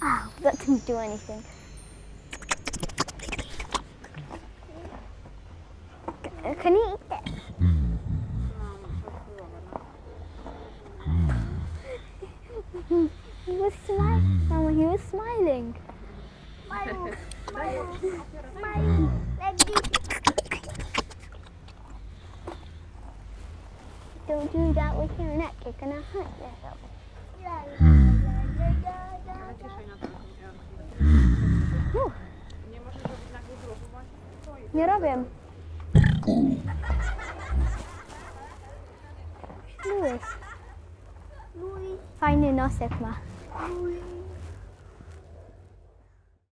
Wow, that didn't do anything. Can you eat it? He was smiling. Mama, he was smiling. Smile, smile, smile, like this. Don't do that with your neck. You're gonna hurt yourself. Nie możesz robić nagle wzrostu, bo on się stoi. Nie robię. Louis. Fajny nosek ma.